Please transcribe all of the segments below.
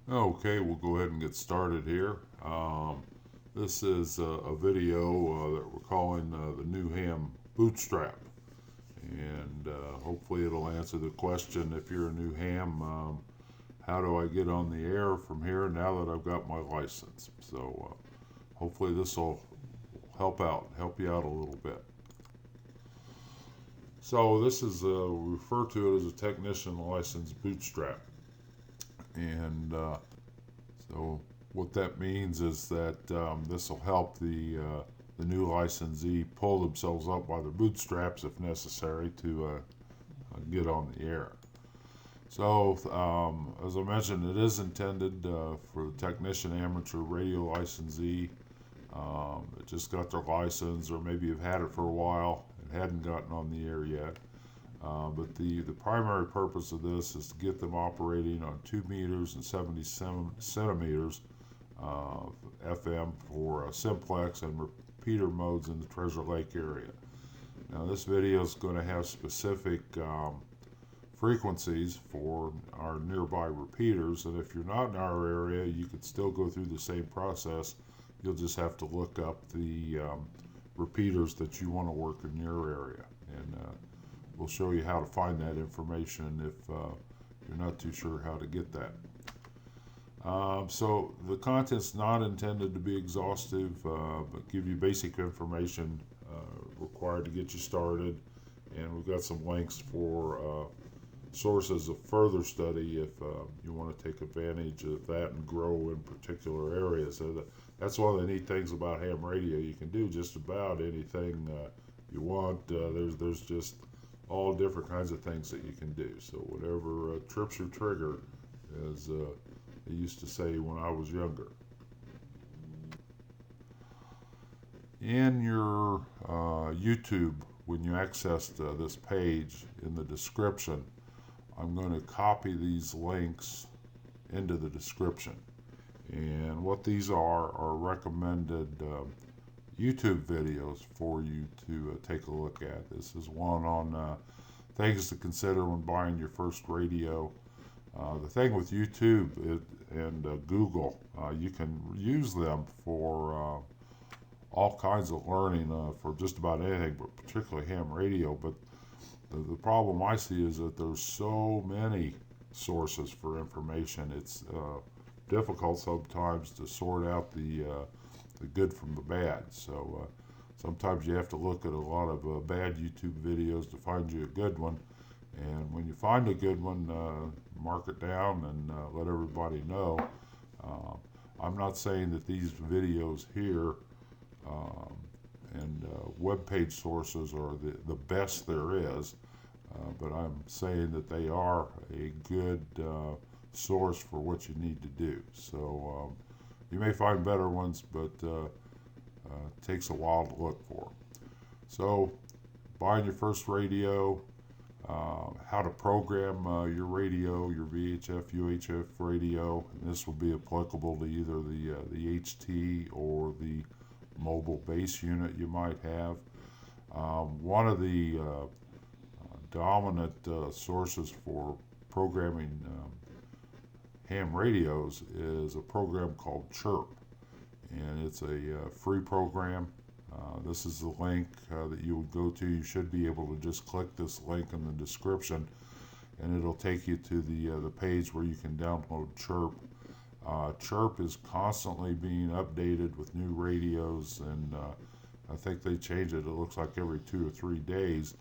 Okay, we'll go ahead and get started here. This is a video that we're calling the new ham bootstrap. And hopefully it'll answer the question, if you're a new ham, how do I get on the air from here now that I've got my license? So hopefully this will help you out a little bit. So this is, we refer to it as a technician license bootstrap. And so what that means is that this will help the new licensee pull themselves up by their bootstraps if necessary to get on the air. So, as I mentioned, it is intended for the technician amateur radio licensee that just got their license, or maybe have had it for a while and hadn't gotten on the air yet. But the primary purpose of this is to get them operating on 2 meters and 77 centimeters FM for simplex and repeater modes in the Treasure Lake area. Now this video is going to have specific frequencies for our nearby repeaters, and if you're not in our area, you could still go through the same process. You'll just have to look up the repeaters that you want to work in your area, and we'll show you how to find that information if you're not too sure how to get that. So the content's not intended to be exhaustive, but give you basic information required to get you started. And we've got some links for sources of further study if you want to take advantage of that and grow in particular areas. So that's one of the neat things about ham radio. You can do just about anything you want. There's just all different kinds of things that you can do. So whatever trips your trigger, as they used to say when I was younger. In your YouTube, when you access this page, in the description, I'm going to copy these links into the description. And what these are recommended YouTube videos for you to take a look at. This is one on things to consider when buying your first radio. The thing with YouTube and Google, you can use them for all kinds of learning for just about anything, but particularly ham radio. But the problem I see is that there's so many sources for information. It's difficult sometimes to sort out the good from the bad. So sometimes you have to look at a lot of bad YouTube videos to find you a good one. And when you find a good one, mark it down and let everybody know. I'm not saying that these videos here and web page sources are the best there is, but I'm saying that they are a good source for what you need to do. So you may find better ones, but it takes a while to look for. So buying your first radio, how to program your radio, your VHF, UHF radio, and this will be applicable to either the HT or the mobile base unit you might have. One of the dominant sources for programming ham radios is a program called Chirp, and it's a free program. This is the link that you would go to. You should be able to just click this link in the description, and it'll take you to the page where you can download Chirp. Chirp is constantly being updated with new radios, and I think they change it. It looks like every 2 or 3 days.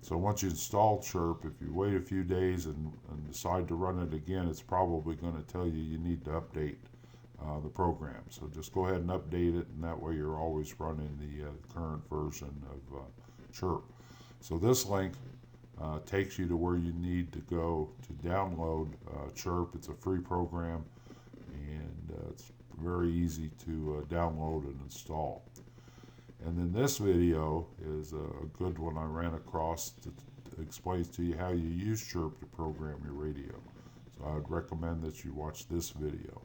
So once you install Chirp, if you wait a few days and decide to run it again, it's probably going to tell you need to update the program. So just go ahead and update it, and that way you're always running the current version of Chirp. So this link takes you to where you need to go to download Chirp. It's a free program, and it's very easy to download and install. And then this video is a good one I ran across that explains to you how you use Chirp to program your radio. So I would recommend that you watch this video.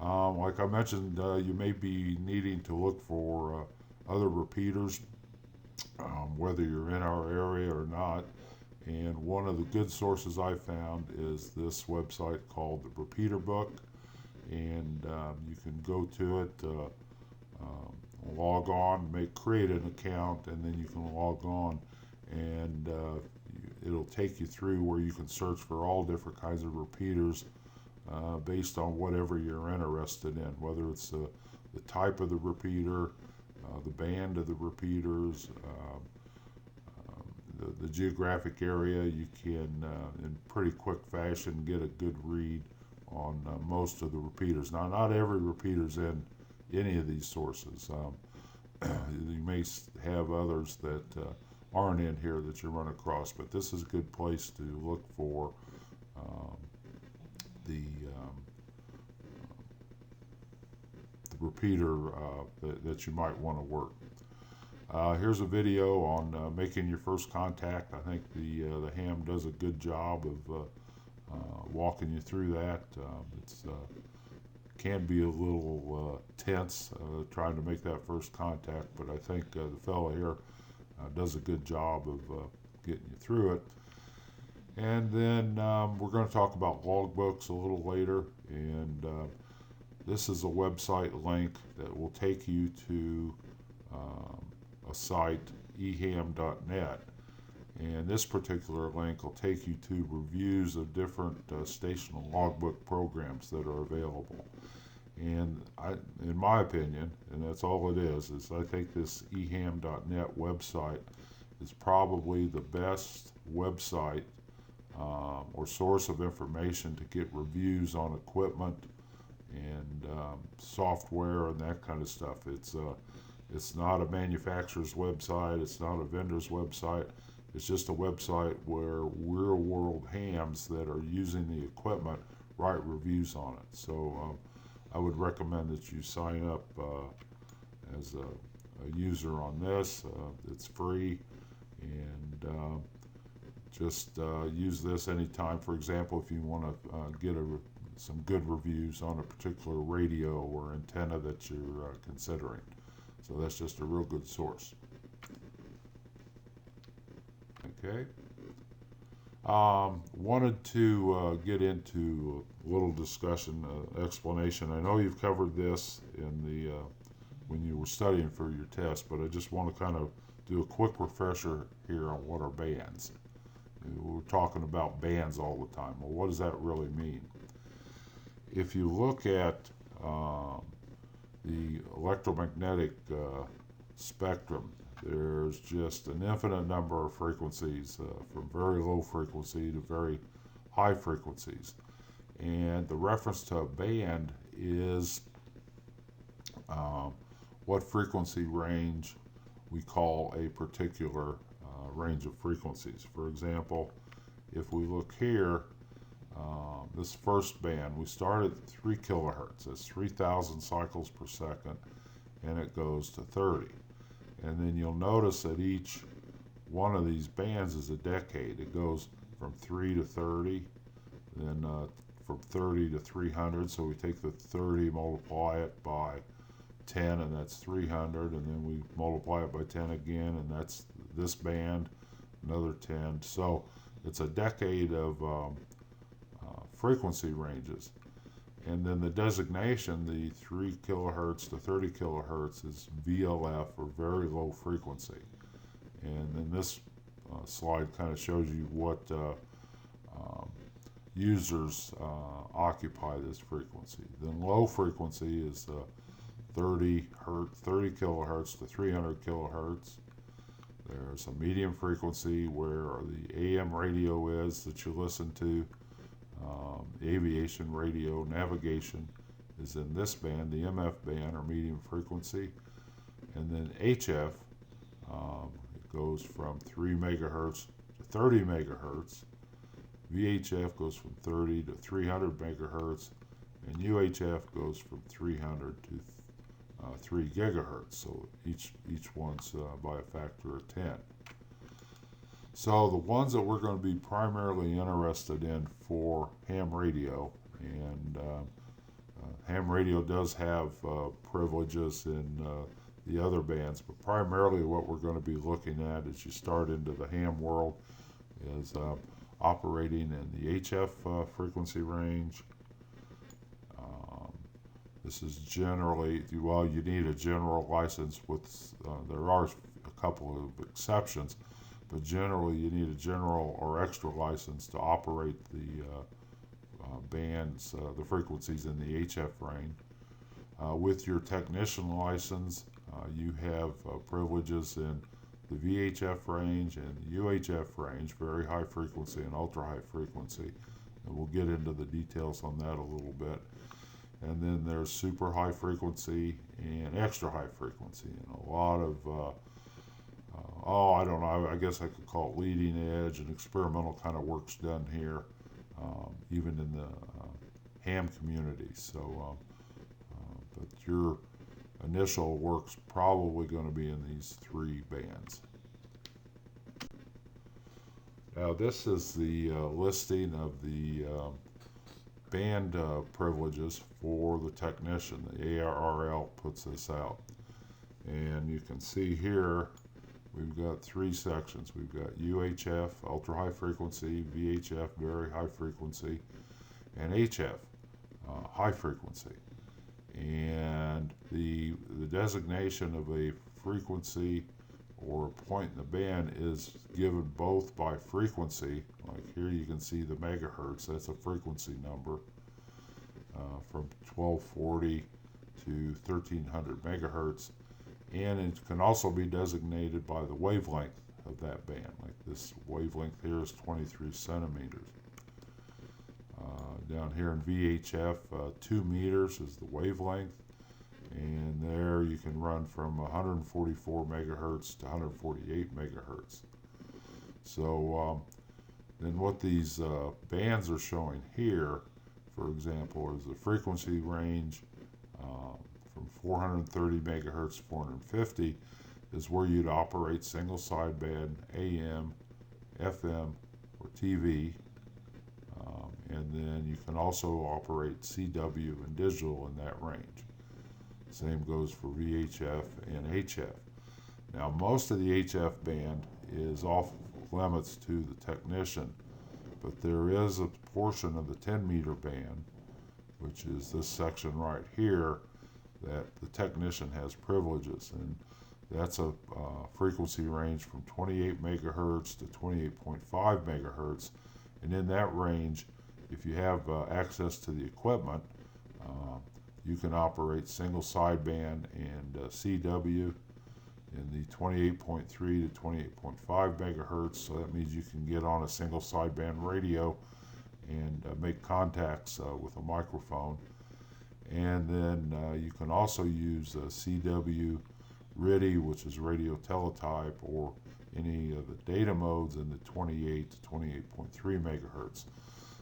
Like I mentioned, you may be needing to look for other repeaters, whether you're in our area or not. And one of the good sources I found is this website called the Repeater Book, and you can go to it, log on, create an account, and then you can log on, and it'll take you through where you can search for all different kinds of repeaters based on whatever you're interested in, whether it's the type of the repeater, the band of the repeaters, the geographic area. You can, in pretty quick fashion, get a good read on most of the repeaters. Now, not every repeater's in any of these sources. You may have others that aren't in here that you run across, but this is a good place to look for the repeater that you might want to work. Here's a video on making your first contact. I think the ham does a good job of walking you through that. It's can be a little tense trying to make that first contact, but I think the fellow here does a good job of getting you through it. And then we're going to talk about logbooks a little later, and this is a website link that will take you to a site, eham.net, and this particular link will take you to reviews of different station logbook programs that are available. And in my opinion, and that's all it is I think this eham.net website is probably the best website or source of information to get reviews on equipment and software and that kind of stuff. It's not a manufacturer's website, it's not a vendor's website, it's just a website where real world hams that are using the equipment write reviews on it. So I would recommend that you sign up as a user on this. It's free, and just use this anytime. For example, if you want to get some good reviews on a particular radio or antenna that you're considering. So that's just a real good source. Okay. Wanted to get into a little discussion, explanation. I know you've covered this in the when you were studying for your test, but I just want to kind of do a quick refresher here on what are bands. We're talking about bands all the time. Well, what does that really mean? If you look at the electromagnetic spectrum, there's just an infinite number of frequencies, from very low frequency to very high frequencies. And the reference to a band is what frequency range we call a particular range of frequencies. For example, if we look here, this first band, we start at 3 kilohertz. That's 3,000 cycles per second, and it goes to 30. And then you'll notice that each one of these bands is a decade. It goes from 3 to 30, then from 30 to 300. So we take the 30, multiply it by 10, and that's 300. And then we multiply it by 10 again, and that's this band, another 10. So it's a decade of frequency ranges. And then the designation, the 3 kilohertz to 30 kilohertz, is VLF, or very low frequency. And then this slide kind of shows you what users occupy this frequency. Then low frequency is 30 kilohertz to 300 kilohertz. There's a medium frequency where the AM radio is that you listen to. Aviation radio, navigation is in this band, the MF band, or medium frequency. And then HF, it goes from 3 megahertz to 30 megahertz. VHF goes from 30 to 300 megahertz, and UHF goes from 300 to 3 gigahertz. So each one's by a factor of 10. So the ones that we're going to be primarily interested in for ham radio, and ham radio does have privileges in the other bands, but primarily what we're going to be looking at as you start into the ham world, is operating in the HF frequency range. This is generally, well, you need a general license with, there are a couple of exceptions, but generally you need a general or extra license to operate the bands, the frequencies in the HF range. With your technician license, you have privileges in the VHF range and the UHF range, very high frequency and ultra high frequency. And we'll get into the details on that a little bit. And then there's super high frequency and extra high frequency, and a lot of, I don't know, I guess I could call it leading edge and experimental kind of work's done here, even in the ham community. So, but your initial work's probably going to be in these three bands. Now this is the listing of the band privileges for the technician. The ARRL puts this out, and you can see here we've got three sections. We've got UHF, ultra high frequency, VHF, very high frequency, and HF, high frequency. And the designation of a frequency or a point in the band is given both by frequency, like here you can see the megahertz, that's a frequency number, from 1240 to 1300 megahertz, and it can also be designated by the wavelength of that band, like this wavelength here is 23 centimeters. Down here in VHF, 2 meters is the wavelength, and there you can run from 144 megahertz to 148 megahertz. So then what these bands are showing here, for example, is the frequency range from 430 megahertz to 450 is where you'd operate single sideband AM, FM, or TV. And then you can also operate CW and digital in that range. Same goes for VHF and HF. Now most of the HF band is off limits to the technician, but there is a portion of the 10 meter band, which is this section right here, that the technician has privileges, and that's a frequency range from 28 megahertz to 28.5 megahertz, and in that range, if you have access to the equipment, you can operate single sideband and CW in the 28.3 to 28.5 megahertz. So that means you can get on a single sideband radio and make contacts with a microphone. And then you can also use CW RTTY, which is radio teletype, or any of the data modes in the 28 to 28.3 megahertz.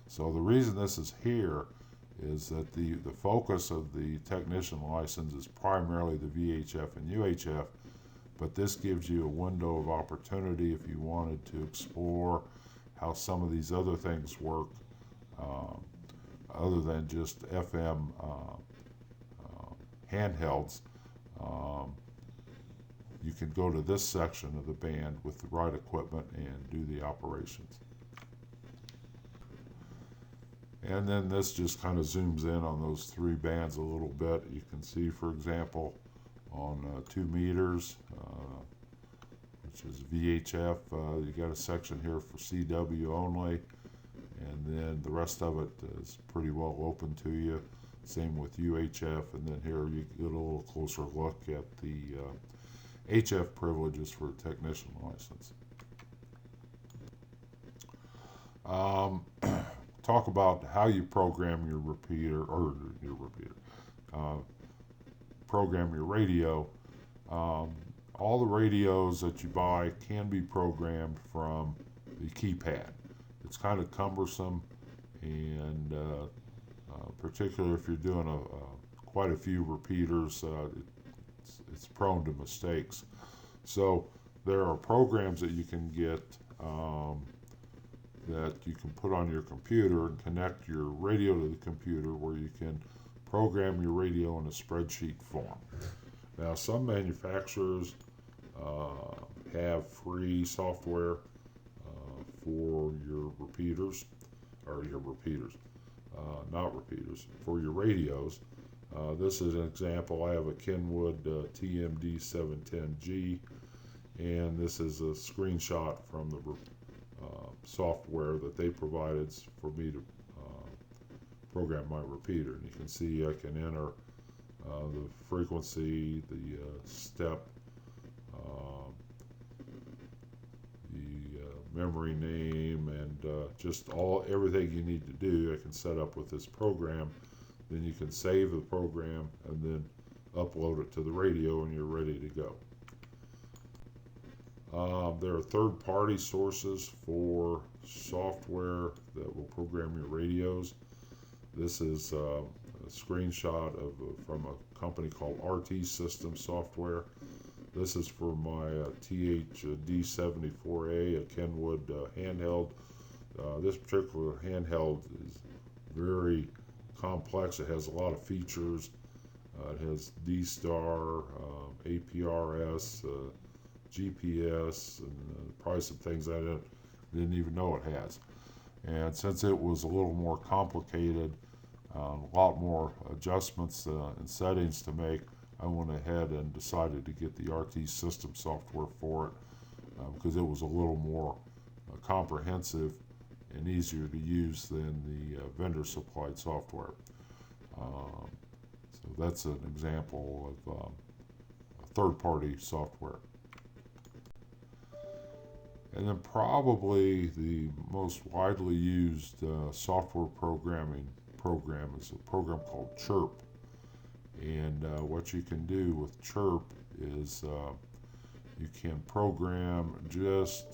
So the reason this is here is that the focus of the technician license is primarily the VHF and UHF, but this gives you a window of opportunity if you wanted to explore how some of these other things work, other than just FM handhelds. You can go to this section of the band with the right equipment and do the operations. And then this just kind of zooms in on those three bands a little bit. You can see, for example, on 2 meters, which is VHF, you got a section here for CW only, and then the rest of it is pretty well open to you. Same with UHF, and then here you get a little closer look at the HF privileges for a technician license. Talk about how you program your repeater, program your radio. All the radios that you buy can be programmed from the keypad. It's kind of cumbersome, and particularly if you're doing quite a few repeaters, it's prone to mistakes. So there are programs that you can get that you can put on your computer and connect your radio to the computer, where you can program your radio in a spreadsheet form. Now, some manufacturers have free software for your repeaters, or your repeaters, not repeaters, for your radios. This is an example. I have a Kenwood TMD710G, and this is a screenshot from the software that they provided for me to program my repeater. And you can see I can enter the frequency, the step, the memory name, and just everything you need to do. I can set up with this program. Then you can save the program and then upload it to the radio, and you're ready to go. There are third-party sources for software that will program your radios. This is a screenshot from a company called RT System Software. This is for my THD74A, a Kenwood handheld. This particular handheld is very complex. It has a lot of features. It has D-Star, APRS, GPS, and probably some things I didn't even know it has. And since it was a little more complicated, a lot more adjustments and settings to make, I went ahead and decided to get the RT System software for it because it was a little more comprehensive and easier to use than the vendor supplied software. So that's an example of third-party software. And then probably the most widely used software programming program is a program called Chirp. And what you can do with Chirp is you can program there's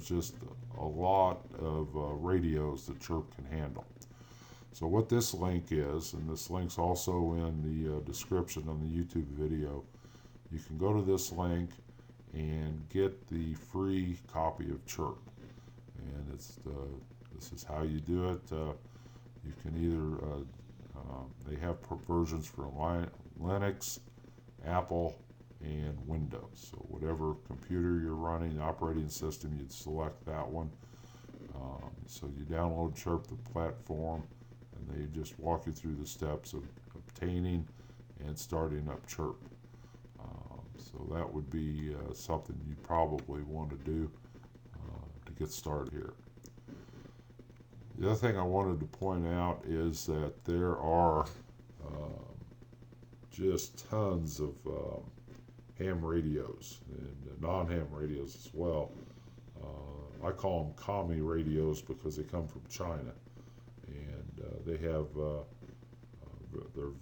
just a lot of radios that Chirp can handle. So what this link is, and this link's also in the description on the YouTube video, you can go to this link and get the free copy of Chirp. And this is how you do it. You can either, they have versions for Linux, Apple, and Windows. So whatever computer you're running, operating system, you'd select that one. So you download Chirp, the platform, and they just walk you through the steps of obtaining and starting up Chirp. So that would be something you probably want to do to get started here. The other thing I wanted to point out is that there are just tons of ham radios and non-ham radios as well. I call them commie radios because they come from China, and they have they're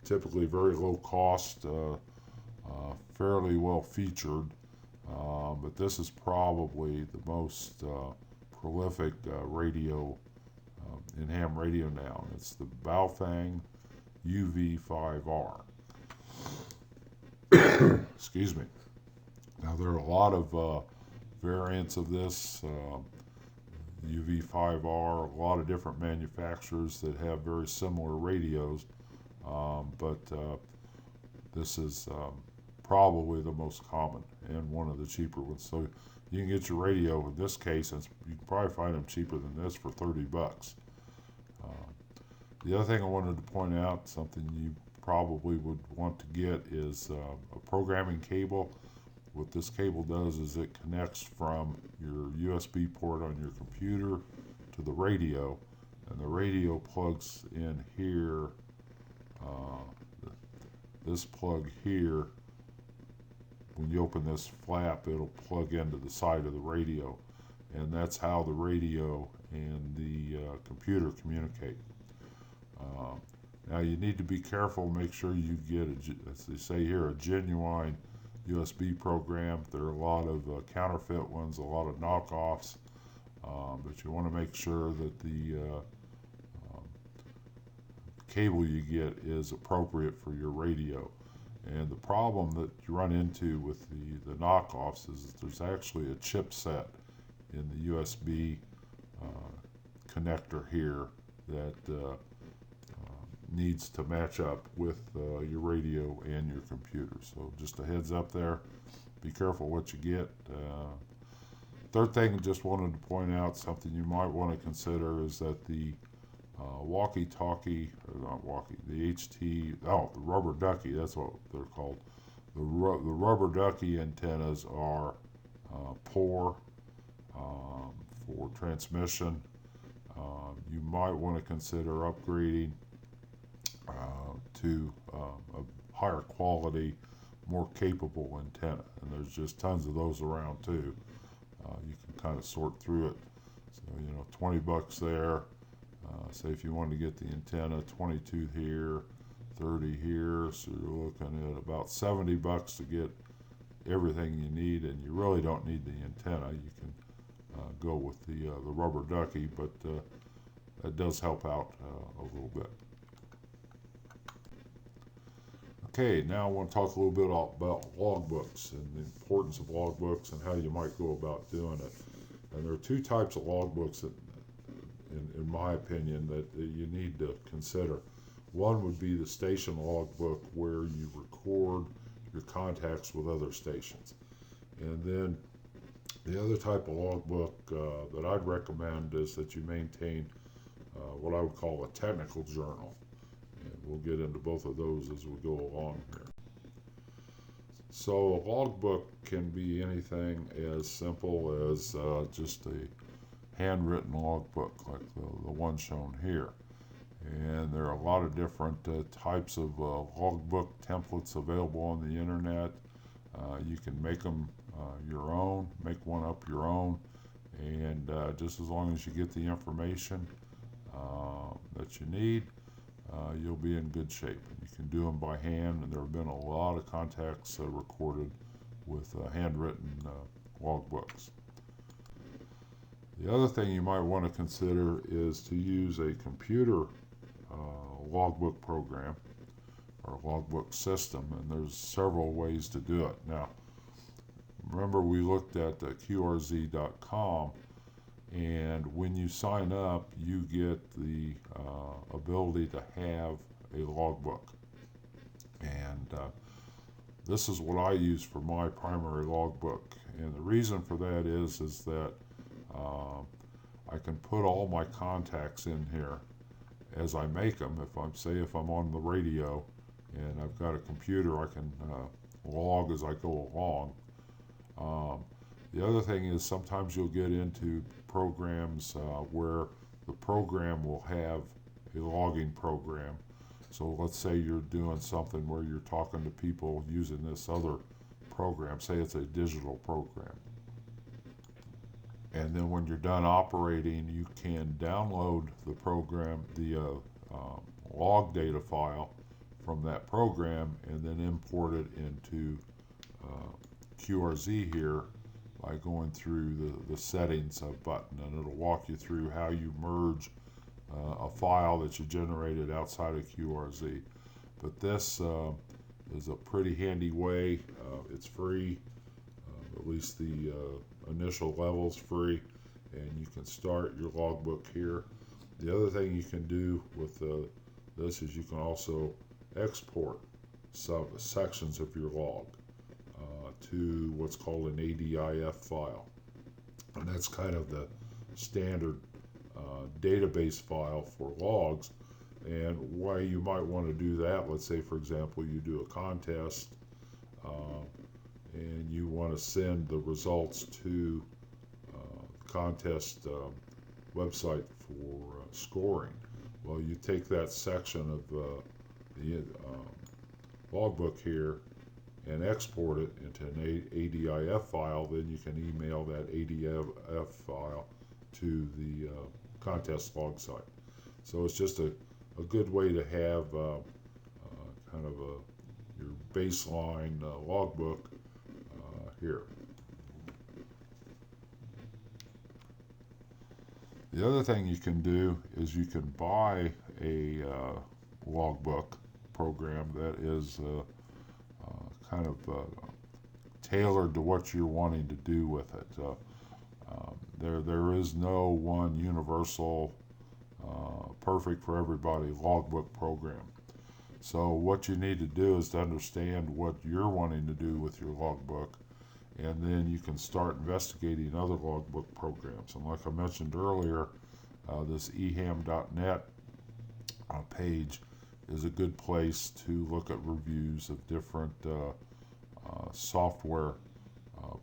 typically very low cost, fairly well featured, but this is probably the most prolific radio in ham radio now. It's the Baofeng UV5R. Excuse me. Now there are a lot of variants of this UV5R, a lot of different manufacturers that have very similar radios, but this is probably the most common and one of the cheaper ones. So you can get your radio, in this case, and you can probably find them cheaper than this for $30. The other thing I wanted to point out, something you probably would want to get, is a programming cable. What this cable does is it connects from your USB port on your computer to the radio, and the radio plugs in here, this plug here. When you open this flap, it'll plug into the side of the radio, and that's how the radio and the computer communicate. Now you need to be careful, make sure you get, as they say here, a genuine USB program. There are a lot of counterfeit ones, a lot of knockoffs, but you want to make sure that the cable you get is appropriate for your radio. And the problem that you run into with the knockoffs is that there's actually a chipset in the USB connector here that needs to match up with your radio and your computer. So just a heads up there, be careful what you get. Third thing, just wanted to point out something you might want to consider is that the walkie-talkie, or not walkie, the the rubber ducky, that's what they're called. The rubber ducky antennas are poor for transmission. You might want to consider upgrading to a higher quality, more capable antenna. And there's just tons of those around too. You can kind of sort through it. So, you know, 20 bucks there. Say if you want to get the antenna, 22 here, 30 here. So you're looking at about 70 bucks to get everything you need, and you really don't need the antenna. You can go with the rubber ducky, but that does help out a little bit. Okay, now I want to talk a little bit about logbooks and the importance of logbooks and how you might go about doing it. And there are two types of logbooks that, in my opinion, that you need to consider. One would be the station logbook, where you record your contacts with other stations. And then the other type of logbook that I'd recommend is that you maintain what I would call a technical journal. And we'll get into both of those as we go along here. So a logbook can be anything as simple as just a handwritten logbook like the one shown here. And there are a lot of different types of logbook templates available on the internet. You can make them your own, make one up your own, and just as long as you get the information that you need, you'll be in good shape. And you can do them by hand, and there have been a lot of contacts recorded with handwritten logbooks. The other thing you might want to consider is to use a computer logbook program or logbook system, and there's several ways to do it. Now, remember we looked at QRZ.com, and when you sign up, you get the ability to have a logbook. And this is what I use for my primary logbook. And the reason for that is that I can put all my contacts in here as I make them. If I'm on the radio and I've got a computer, I can log as I go along. The other thing is sometimes you'll get into programs where the program will have a logging program. So let's say you're doing something where you're talking to people using this other program, say it's a digital program. And then when you're done operating, you can download the program, the log data file from that program, and then import it into QRZ here by going through the settings button, and it'll walk you through how you merge a file that you generated outside of QRZ. But this is a pretty handy way. It's free, at least the initial level's free, and you can start your logbook here. The other thing you can do with this is you can also export sections of your log to what's called an ADIF file, and that's kind of the standard database file for logs. And why you might want to do that, let's say for example you do a contest and you want to send the results to the contest website for scoring. Well, you take that section of the logbook here and export it into an ADIF file. Then you can email that ADIF file to the contest log site. So it's just a good way to have kind of your baseline logbook here. The other thing you can do is you can buy a logbook program that is kind of tailored to what you're wanting to do with it. There is no one universal, perfect for everybody logbook program. So what you need to do is to understand what you're wanting to do with your logbook, and then you can start investigating other logbook programs. And like I mentioned earlier, this eham.net page is a good place to look at reviews of different software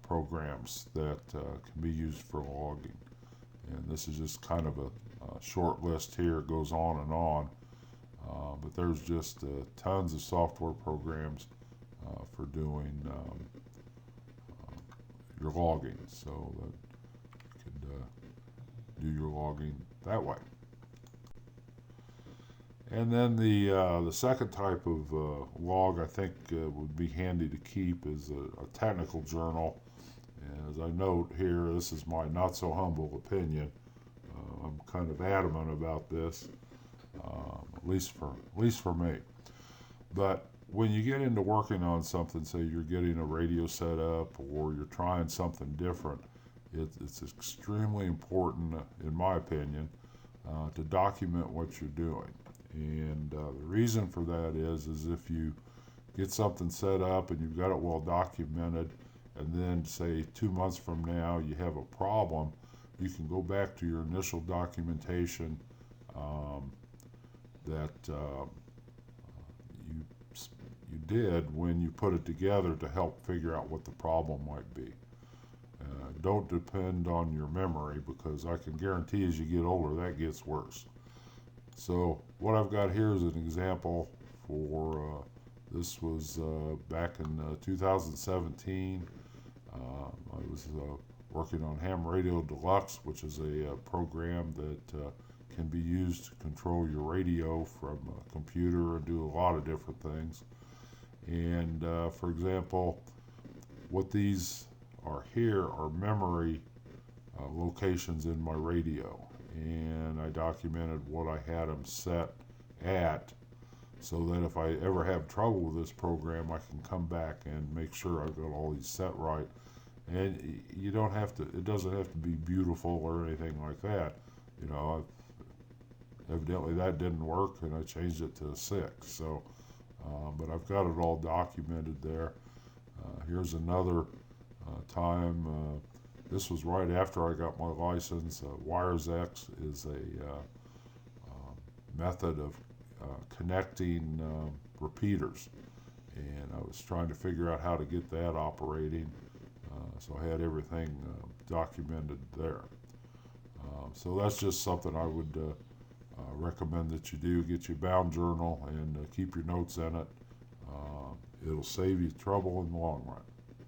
programs that can be used for logging. And this is just kind of a short list here. It goes on and on. But there's just tons of software programs for doing your logging, so that you could do your logging that way. And then the second type of log I think would be handy to keep is a technical journal. And as I note here, this is my not so humble opinion. I'm kind of adamant about this, at least for me. But when you get into working on something, say you're getting a radio set up or you're trying something different, it's extremely important, in my opinion, to document what you're doing. And the reason for that is if you get something set up and you've got it well documented, and then say 2 months from now you have a problem, you can go back to your initial documentation that you did when you put it together to help figure out what the problem might be. Don't depend on your memory, because I can guarantee as you get older that gets worse. So what I've got here is an example for this was back in 2017. I was working on Ham Radio Deluxe, which is a program that can be used to control your radio from a computer and do a lot of different things. And for example, what these are here are memory locations in my radio, and I documented what I had them set at, so that if I ever have trouble with this program, I can come back and make sure I've got all these set right. And you don't have to, it doesn't have to be beautiful or anything like that. You know, evidently that didn't work, and I changed it to a 6. So, but I've got it all documented there. Here's another time. This was right after I got my license. WiresX is a method of connecting repeaters, and I was trying to figure out how to get that operating. So I had everything documented there. So that's just something I would recommend that you do. Get you a bound journal and keep your notes in it. It'll save you trouble in the long run.